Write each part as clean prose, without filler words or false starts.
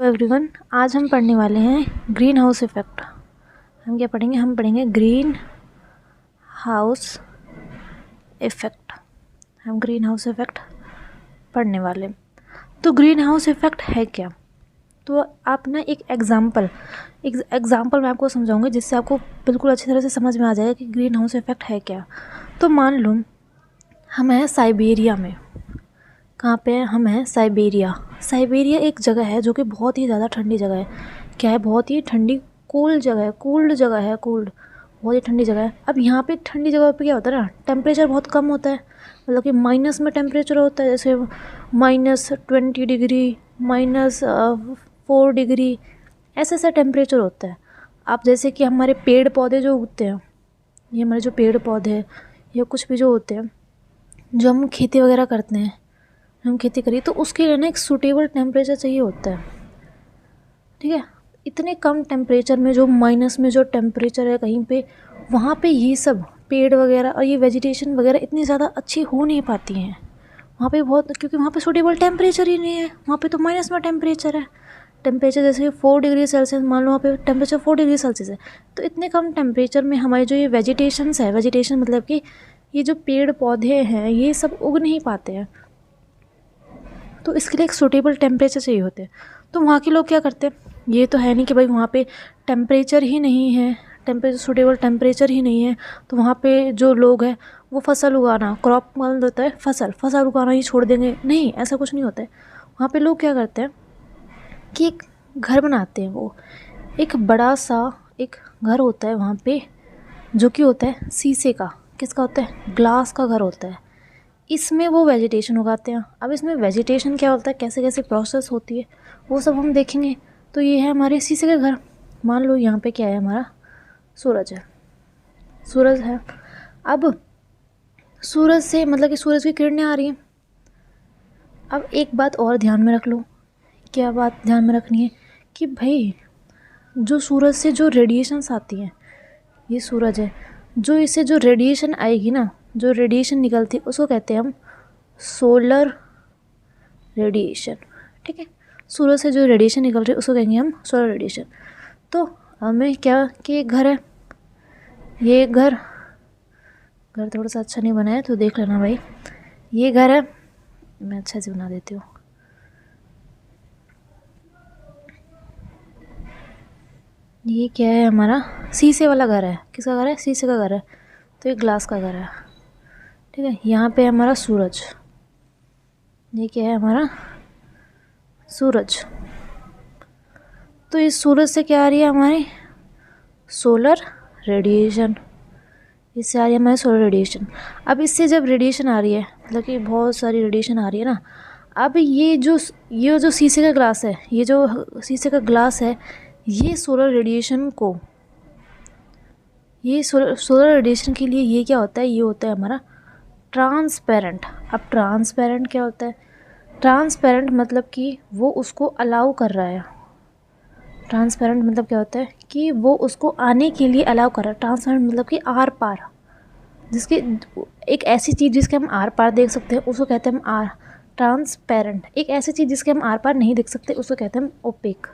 Everyone, आज हम पढ़ने वाले हैं ग्रीन हाउस इफ़ेक्ट। हम क्या पढ़ेंगे? हम पढ़ेंगे ग्रीन हाउस इफ़ेक्ट। हम ग्रीन हाउस इफ़ेक्ट पढ़ने वाले। तो ग्रीन हाउस इफ़ेक्ट है क्या? तो आप ना एक एग्ज़ाम्पल मैं आपको समझाऊंगी जिससे आपको बिल्कुल अच्छी तरह से समझ में आ जाएगा कि ग्रीन हाउस इफ़ेक्ट है क्या। तो मान लो हम हैं साइबेरिया में। कहाँ पे हम हैं? साइबेरिया एक जगह है जो कि बहुत ही ज़्यादा ठंडी जगह है। क्या है? बहुत ही ठंडी कोल्ड जगह है, बहुत ही ठंडी जगह है। अब यहाँ पे ठंडी जगह पे क्या होता है ना, टेम्परेचर बहुत कम होता है, मतलब कि माइनस में टेम्परेचर होता है, जैसे -20 डिग्री, -4 डिग्री, ऐसा टेम्परेचर होता है। अब जैसे कि हमारे पेड़ पौधे जो उगते हैं, ये हमारे जो पेड़ पौधे हैं या कुछ भी जो होते हैं, जो हम खेती वगैरह करते हैं, हम खेती करिए तो उसके लिए ना एक सूटेबल टेम्परेचर चाहिए होता है। ठीक है, इतने कम टेम्परेचर में, जो माइनस में जो टेम्परेचर है कहीं पे, वहाँ पे ये सब पेड़ वगैरह और ये वेजिटेशन वगैरह इतनी ज़्यादा अच्छी हो नहीं पाती हैं वहाँ पे बहुत, क्योंकि वहाँ पे सूटेबल टेम्परेचर ही नहीं है। वहाँ पे तो माइनस में टेम्परेचर है। टेम्परेचर जैसे 4 डिग्री सेल्सियस, मान लो वहाँ पे टेम्परेचर 4 डिग्री सेल्सियस है, तो इतने कम टेम्परेचर में हमारे जो ये वेजिटेशन मतलब कि ये जो पेड़ पौधे हैं ये सब उग नहीं पाते हैं। तो इसके लिए एक सूटेबल टेम्परेचर चाहिए होते हैं। तो वहाँ के लोग क्या करते हैं, ये तो है नहीं कि भाई वहाँ पे टेम्परेचर ही नहीं है, सूटेबल टेम्परेचर ही नहीं है, तो वहाँ पे जो लोग हैं वो फसल उगाना, क्रॉप मतलब होता है फसल उगाना ही छोड़ देंगे। नहीं, ऐसा कुछ नहीं होता है। वहाँ पे लोग क्या करते हैं कि एक घर बनाते हैं। वो एक बड़ा सा एक घर होता है वहाँ पे, जो कि होता है शीशे का। किसका होता है? ग्लास का घर होता है। इसमें वो वेजिटेशन उगाते हैं। अब इसमें वेजिटेशन क्या होता है, कैसे कैसे प्रोसेस होती है, वो सब हम देखेंगे। तो ये है हमारे शीशे का घर। मान लो यहाँ पे क्या है, हमारा सूरज है। अब सूरज से मतलब कि सूरज की किरणें आ रही हैं। अब एक बात और ध्यान में रख लो। क्या बात ध्यान में रखनी है? कि भाई जो सूरज से जो रेडिएशंस आती हैं, ये सूरज है, जो इससे जो रेडिएशन आएगी ना, जो रेडिएशन निकलती है उसको कहते हैं हम सोलर रेडिएशन। ठीक है, सूरज से जो रेडिएशन निकल रही है उसको कहेंगे हम सोलर रेडिएशन। तो हमें क्या कि घर है, ये घर थोड़ा सा अच्छा नहीं बना है तो देख लेना भाई। ये घर है, मैं अच्छा से बना देती हूँ। ये क्या है? हमारा शीशे वाला घर है। किसका घर है? शीशे का घर है। तो ये ग्लास का घर है। ठीक है, यहाँ पे हमारा सूरज, ये क्या है? हमारा सूरज। तो इस सूरज से क्या आ रही है? हमारी सोलर रेडिएशन। इससे आ रही है हमारी सोलर रेडिएशन। अब इससे जब रेडिएशन आ रही है, मतलब कि बहुत सारी रेडिएशन आ रही है ना, अब ये जो शीशे का ग्लास है, ये जो शीशे का ग्लास है, ये सोलर रेडिएशन को, ये सोलर रेडिएशन के लिए ये क्या होता है? ये होता है हमारा ट्रांसपेरेंट। अब ट्रांसपेरेंट क्या होता है? ट्रांसपेरेंट मतलब कि वो उसको अलाउ कर रहा है। ट्रांसपेरेंट मतलब क्या होता है? कि वो उसको आने के लिए अलाउ कर रहा है। ट्रांसपेरेंट मतलब कि आर पार, जिसके एक ऐसी चीज़ जिसके हम आर पार देख सकते हैं उसको कहते हैं हम ट्रांसपेरेंट। एक ऐसी चीज़ जिसके हम आर पार नहीं देख सकते उसको कहते हैं हम ओपेक।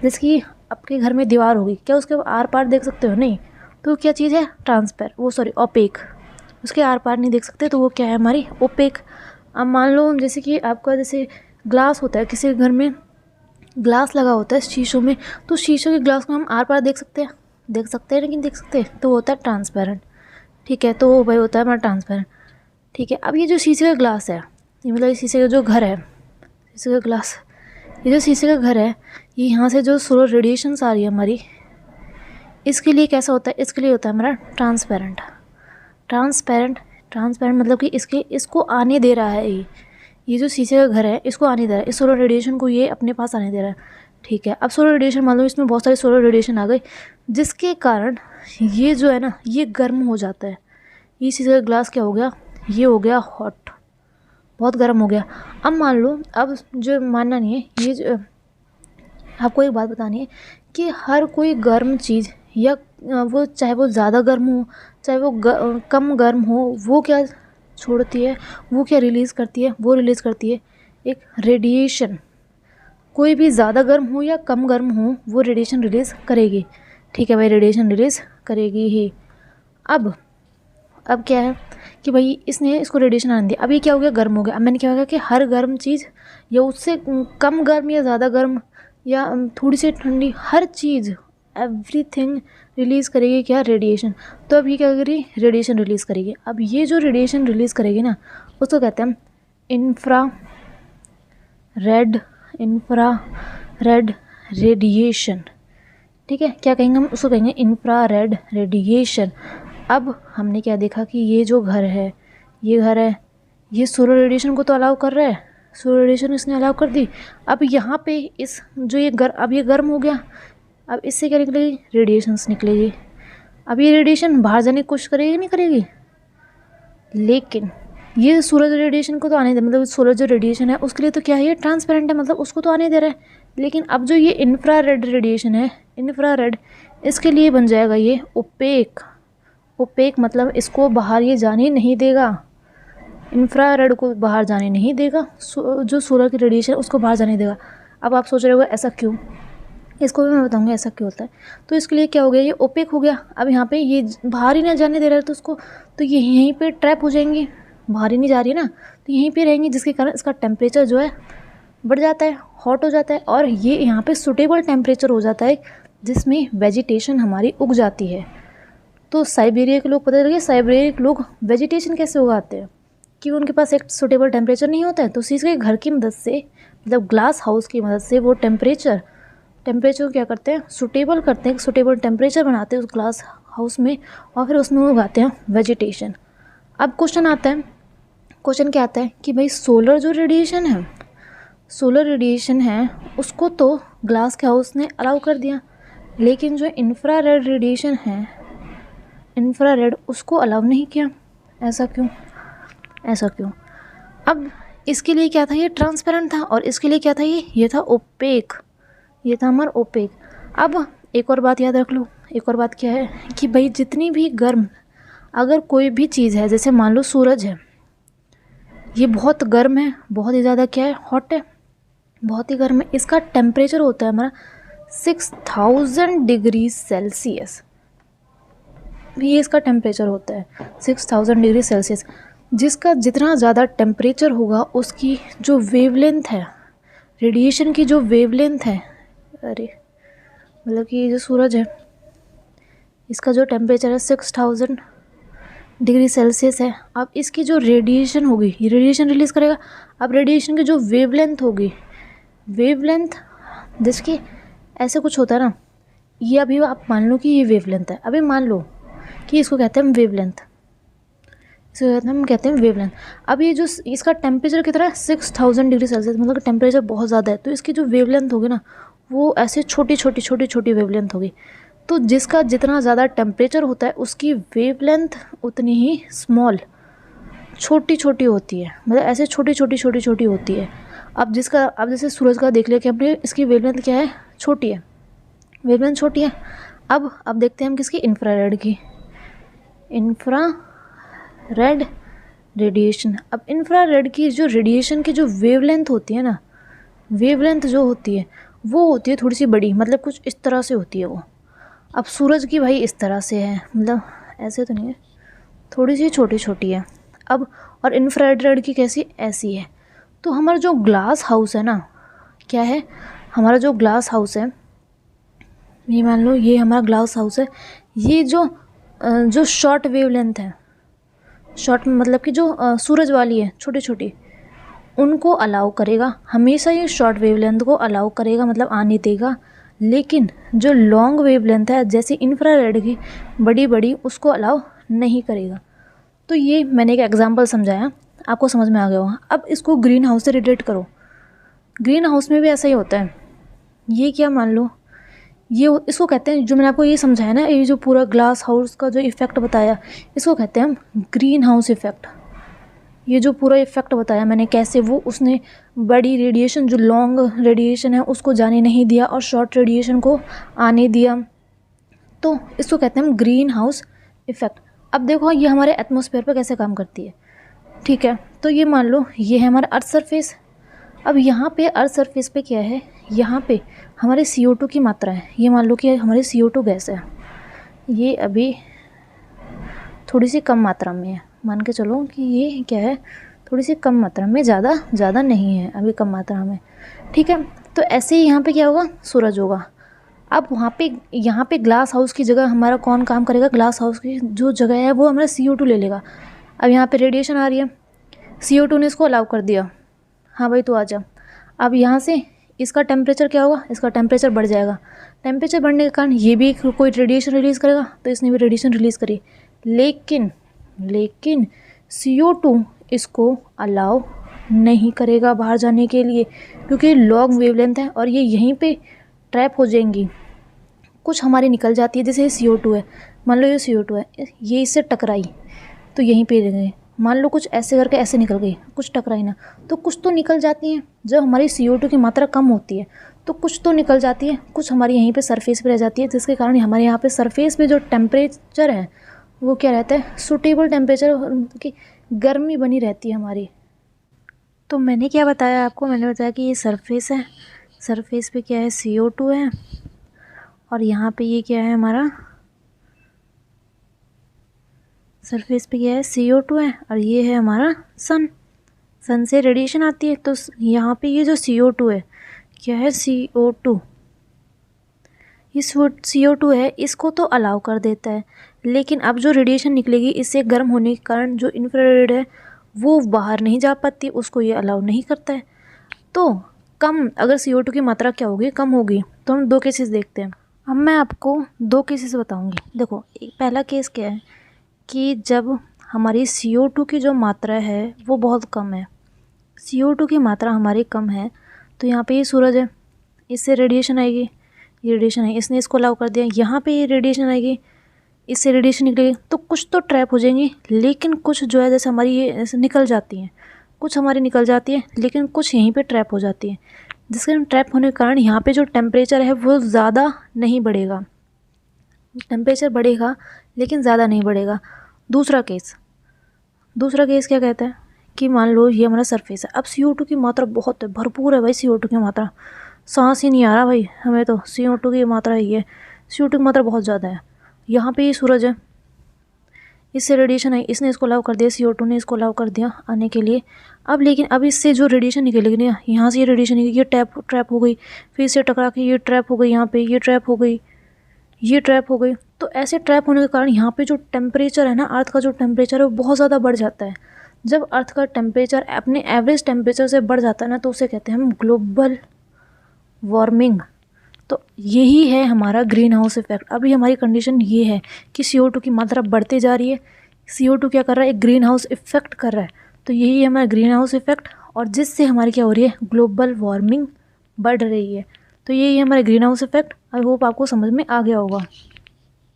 जैसे कि आपके घर में दीवार होगी, क्या उसके आर पार देख सकते हो? नहीं। तो क्या चीज़ है? ओपेक। उसके आर पार नहीं देख सकते तो वो क्या है? हमारी ओपेक। अब मान लो जैसे कि आपका जैसे ग्लास होता है, किसी घर में ग्लास लगा होता है शीशों में, तो शीशों के ग्लास को हम आर पार देख सकते हैं लेकिन देख सकते हैं, तो वो होता है ट्रांसपेरेंट। ठीक है, तो वो भाई होता है हमारा ट्रांसपेरेंट। ठीक है, अब ये जो शीशे का ग्लास है, ये मतलब शीशे का जो घर है, शीशे का ग्लास, ये जो शीशे का घर है, ये यहाँ से जो सोलर रेडिएशंस आ रही है हमारी, इसके लिए कैसा होता है? इसके लिए होता है हमारा ट्रांसपेरेंट मतलब कि इसको आने दे रहा है। ये जो शीशे का घर है इसको आने दे रहा है, इस सोलर रेडिएशन को ये अपने पास आने दे रहा है। ठीक है, अब सोलर रेडिएशन मान लो इसमें बहुत सारी सोलर रेडिएशन आ गई, जिसके कारण ये जो है ना, ये गर्म हो जाता है। ये शीशे का ग्लास क्या हो गया? ये हो गया हॉट, बहुत गर्म हो गया। अब मान लो, अब जो मानना नहीं है, ये जो आपको एक बात बतानी है कि हर कोई गर्म चीज़, या वो चाहे वो ज़्यादा गर्म हो चाहे वो कम गर्म हो, वो क्या छोड़ती है? वो क्या रिलीज़ करती है? वो रिलीज़ करती है एक रेडिएशन। कोई भी ज़्यादा गर्म हो या कम गर्म हो वो रेडिएशन रिलीज़ करेगी। ठीक है भाई, रेडिएशन रिलीज़ करेगी ही। अब क्या है कि भाई इसने इसको रेडिएशन आने दिया, अब ये क्या हो गया, गर्म हो गया। अब मैंने क्या हो गया कि हर गर्म चीज़ या उससे कम गर्म या ज़्यादा गर्म या थोड़ी सी ठंडी, हर चीज़ एवरीथिंग रिलीज़ करेगी क्या, रेडिएशन। तो अब ये क्या करेगी, रेडिएशन रिलीज़ करेगी। अब ये जो रेडिएशन रिलीज़ करेगी ना उसको कहते हैं इंफ्रारेड रेडिएशन। ठीक है, क्या कहेंगे हम उसको, कहेंगे इंफ्रारेड रेडिएशन। अब हमने क्या देखा कि ये जो घर है, ये सोलर रेडिएशन को तो अलाउ कर रहा है, सोलर रेडिएशन इसने अलाउ कर दी। अब यहाँ पे इस जो ये अब ये गर्म हो गया, अब इससे क्या निकलेगी, रेडिएशंस निकलेगी। अब ये रेडिएशन बाहर जाने की कोशिश करेगी नहीं करेगी, लेकिन ये सूरज रेडिएशन को तो आने दे, मतलब सोलर जो रेडिएशन है उसके लिए तो क्या है, ये ट्रांसपेरेंट है, मतलब उसको तो आने दे रहा है। लेकिन अब जो ये इंफ्रारेड रेडिएशन है, इंफ्रारेड, इसके लिए बन जाएगा ये ओपेक। ओपेक मतलब इसको बाहर ये जाने नहीं देगा, इंफ्रारेड को बाहर जाने नहीं देगा, जो सोलर की रेडिएशन उसको बाहर जाने देगा। अब आप सोच रहे हो ऐसा क्यों, इसको भी मैं बताऊंगा ऐसा क्यों होता है। तो इसके लिए क्या हो गया, ये ओपेक हो गया। अब यहाँ पे ये बाहर ही ना जाने दे रहा है तो उसको, तो ये यहीं पे ट्रैप हो जाएंगी, बाहर ही नहीं जा रही है ना, तो यहीं पे रहेंगी, जिसके कारण इसका टेम्परेचर जो है बढ़ जाता है, हॉट हो जाता है, और ये यहाँ पे सूटेबल टेम्परेचर हो जाता है जिसमें वेजिटेशन हमारी उग जाती है। तो साइबेरिया के लोग, पता लगे साइबेरिया के लोग वेजिटेशन कैसे उगाते हैं, कि उनके पास एक सूटेबल टेम्परेचर नहीं होता है, तो उसी के घर की मदद से, मतलब ग्लास हाउस की मदद से वो टेम्परेचर को क्या करते हैं, सूटेबल करते हैं, सूटेबल टेम्परेचर बनाते हैं उस ग्लास हाउस में, और फिर उसमें उगाते हैं वेजिटेशन। अब क्वेश्चन आता है, क्वेश्चन क्या आता है कि भाई सोलर जो रेडिएशन है, सोलर रेडिएशन है उसको तो ग्लास के हाउस ने अलाउ कर दिया, लेकिन जो इंफ्रारेड रेडिएशन है, इंफ्रारेड, उसको अलाउ नहीं किया। ऐसा क्यों, ऐसा क्यों। अब इसके लिए क्या था, ये ट्रांसपेरेंट था, और इसके लिए क्या था, ये था ओपेक, ये था हमारा ओपेक। अब एक और बात याद रख लो, एक और बात क्या है कि भाई जितनी भी गर्म, अगर कोई भी चीज़ है, जैसे मान लो सूरज है, ये बहुत गर्म है, बहुत ही ज़्यादा क्या है, हॉट है, बहुत ही गर्म है, इसका टेम्परेचर होता है हमारा 6000 डिग्री सेल्सियस, ये इसका टेम्परेचर होता है 6000 डिग्री सेल्सियस। जिसका जितना ज़्यादा टेम्परेचर होगा उसकी जो वेवलेंथ है, रेडिएशन की जो वेवलेंथ है, अरे मतलब कि जो सूरज है इसका जो टेम्परेचर है 6000 डिग्री सेल्सियस है। अब इसकी जो रेडिएशन होगी, ये रेडिएशन रिलीज़ करेगा। अब रेडिएशन की जो वेवलेंथ होगी, वेवलेंथ जिसकी ऐसे कुछ होता है ना, ये अभी आप मान लो कि ये वेवलेंथ है, अभी मान लो कि इसको कहते हैं वेवलेंथ, इसको कहते हैं वेवलेंथ। अब ये जो इसका टेम्परेचर कितना है 6000 डिग्री सेल्सियस, मतलब टेम्परेचर बहुत ज़्यादा है, तो इसकी जो वेवलेंथ होगी ना वो ऐसे छोटी छोटी वेवलेंथ होगी। तो जिसका जितना ज़्यादा टेम्परेचर होता है उसकी वेवलेंथ उतनी ही स्मॉल, छोटी छोटी होती है, मतलब ऐसे छोटी छोटी होती है। अब जैसे सूरज का देख लिया कि हमने, इसकी वेवलेंथ क्या है, छोटी है, वेवलेंथ छोटी है। अब देखते हैं हम किसकी, इंफ्रारेड की, इंफ्रारेड रेडिएशन। अब इंफ्रारेड की जो रेडिएशन की जो वेवलेंथ होती है ना, वेवलेंथ जो होती है वो होती है थोड़ी सी बड़ी, मतलब कुछ इस तरह से होती है वो। अब सूरज की भाई इस तरह से है, मतलब ऐसे तो नहीं है, थोड़ी सी छोटी छोटी है। अब और इंफ्रारेड की कैसी, ऐसी है। तो हमारा जो ग्लास हाउस है ना, क्या है, हमारा जो ग्लास हाउस है, ये मान लो ये हमारा ग्लास हाउस है, ये जो शॉर्ट वेवलेंथ है, शॉर्ट मतलब कि जो सूरज वाली है छोटी छोटी, उनको अलाउ करेगा हमेशा, ये शॉर्ट वेवलेंथ को अलाउ करेगा, मतलब आने देगा। लेकिन जो लॉन्ग वेवलेंथ है जैसे इंफ्रारेड की बड़ी बड़ी, उसको अलाउ नहीं करेगा। तो ये मैंने एक एग्जांपल समझाया, आपको समझ में आ गया होगा। अब इसको ग्रीन हाउस से रिलेट करो, ग्रीन हाउस में भी ऐसा ही होता है। ये क्या, मान लो ये, इसको कहते हैं, जो मैंने आपको ये समझाया ना, ये जो पूरा ग्लास हाउस का जो इफ़ेक्ट बताया, इसको कहते हैं हम ग्रीन हाउस इफ़ेक्ट। ये जो पूरा इफ़ेक्ट बताया मैंने, कैसे वो उसने बड़ी रेडिएशन, जो लॉन्ग रेडिएशन है उसको जाने नहीं दिया और शॉर्ट रेडिएशन को आने दिया, तो इसको कहते हैं हम ग्रीन हाउस इफ़ेक्ट। अब देखो ये हमारे एटमॉस्फेयर पर कैसे काम करती है, ठीक है। तो ये मान लो ये है हमारा अर्थ सरफेस, अब यहाँ पे अर्थ सरफेस पे क्या है, यहाँ पे हमारे CO2 की मात्रा है। ये मान लो कि हमारी CO2 गैस है, ये अभी थोड़ी सी कम मात्रा में है। मान के चलो कि ये क्या है, थोड़ी सी कम मात्रा में, ज़्यादा नहीं है, अभी कम मात्रा में, ठीक है। तो ऐसे ही यहाँ पे क्या होगा, सूरज होगा। अब वहाँ पे यहाँ पे ग्लास हाउस की जगह हमारा कौन काम करेगा, ग्लास हाउस की जो जगह है वो हमारा CO2 ले लेगा। अब यहाँ पे रेडिएशन आ रही है, CO2 ने इसको अलाउ कर दिया, हाँ भाई तू आ जा। अब यहाँ से इसका टेम्परेचर क्या होगा, इसका टेम्परेचर बढ़ जाएगा। टेम्परेचर बढ़ने के कारण ये भी कोई रेडिएशन रिलीज़ करेगा, तो इसने भी रेडिएशन रिलीज़ करी। लेकिन CO2 इसको अलाउ नहीं करेगा बाहर जाने के लिए, क्योंकि लॉन्ग वेवलेंथ है और ये यहीं पे ट्रैप हो जाएंगी। कुछ हमारी निकल जाती है, जैसे CO2 है, मान लो ये CO2 है, ये इससे टकराई तो यहीं पे रह गए। मान लो कुछ ऐसे करके ऐसे निकल गई, कुछ टकराई ना, तो कुछ तो निकल जाती हैं। जब हमारी CO2 की मात्रा कम होती है तो कुछ तो निकल जाती है, कुछ हमारी यहीं पे सरफेस पे रह जाती है, जिसके कारण हमारे यहाँ पे सरफेस पे जो टेम्परेचर है वो क्या रहता है, सूटेबल टेम्परेचर की गर्मी बनी रहती है हमारी। तो मैंने क्या बताया आपको, मैंने बताया कि ये सरफेस है, सरफेस पे क्या है, CO2 है, और यहाँ पे ये क्या है हमारा, सरफेस पे क्या है, CO2 है, और ये है हमारा सन से रेडिएशन आती है। तो यहाँ पे ये जो CO2 है, क्या है, CO2, ये CO2 है, इसको तो अलाउ कर देता है, लेकिन अब जो रेडिएशन निकलेगी इससे गर्म होने के कारण जो इंफ्रारेड है वो बाहर नहीं जा पाती, उसको ये अलाउ नहीं करता है। तो कम अगर CO2 की मात्रा क्या होगी, कम होगी, तो हम दो केसेस देखते हैं। अब मैं आपको दो केसेस बताऊंगी। देखो, एक पहला केस क्या है कि जब हमारी CO2 की जो मात्रा है वो बहुत कम है, CO2 की मात्रा हमारी कम है, तो यहाँ पे ये सूरज है, इससे रेडिएशन आएगी, ये रेडिएशन है, इसने इसको अलाउ कर दिया, यहाँ पे ये रेडिएशन आएगी, इससे रेडिएशन निकलेगी, तो कुछ तो ट्रैप हो जाएंगी, लेकिन कुछ जो है जैसे हमारी ये ऐसे निकल जाती हैं, कुछ हमारी निकल जाती है, लेकिन कुछ यहीं पे ट्रैप हो जाती है, जिसके ट्रैप होने के कारण यहाँ पे जो टेम्परेचर है वो ज़्यादा नहीं बढ़ेगा, टेम्परेचर बढ़ेगा लेकिन ज़्यादा नहीं बढ़ेगा। दूसरा केस क्या कहता है कि मान लो ये हमारा सरफेस है, अब CO2 की मात्रा बहुत है, भरपूर है भाई, CO2 की मात्रा, सांस ही नहीं आ रहा भाई हमें, तो CO2 की मात्रा ही है, CO2 की मात्रा बहुत ज़्यादा है। यहाँ पे ये सूरज है, इससे रेडिएशन है, इसने इसको अलाउ कर दिया, CO2 ने इसको अलाउ कर दिया आने के लिए। अब लेकिन अब इससे जो रेडिएशन निकलेगी ना, यहाँ से ये रेडिएशन निकलेगी, ये ट्रैप हो गई, फिर इससे टकरा के ये ट्रैप हो गई, यहाँ पे ये ट्रैप हो गई, ये ट्रैप हो गई। तो ऐसे ट्रैप होने के कारण यहाँ पे जो टेम्परेचर है ना, अर्थ का जो टेम्परेचर है वो बहुत ज़्यादा बढ़ जाता है। जब अर्थ का टेम्परेचर अपने एवरेज टेम्परेचर से बढ़ जाता है ना, तो उसे कहते हैं हम ग्लोबल वार्मिंग। तो यही है हमारा ग्रीन हाउस इफेक्ट। अभी हमारी कंडीशन ये है कि CO2 की मात्रा बढ़ते जा रही है, CO2 क्या कर रहा है, एक ग्रीन हाउस इफेक्ट कर रहा है, तो यही है हमारा ग्रीन हाउस इफेक्ट, और जिससे हमारी क्या हो रही है, ग्लोबल वार्मिंग बढ़ रही है। तो यही है हमारा green house effect. I hope आपको समझ में आ गया होगा।